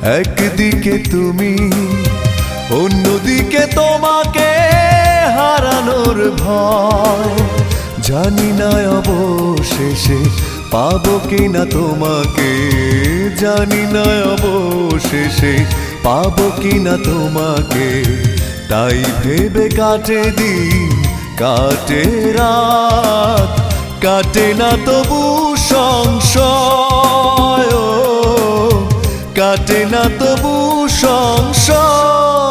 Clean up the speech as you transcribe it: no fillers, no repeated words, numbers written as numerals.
একদিকে তুমি, অন্যদিকে তোমাকে হারানোর ভয়। জানি না অবশেষে পাবো কিনা তোমাকে, জানি না অবশেষে পাবো কিনা তোমাকে। তাই ভেবে কাটে দিন, কাটে রাত, কাটে না তবু সংশয়, কাটে না তবু সংশয়।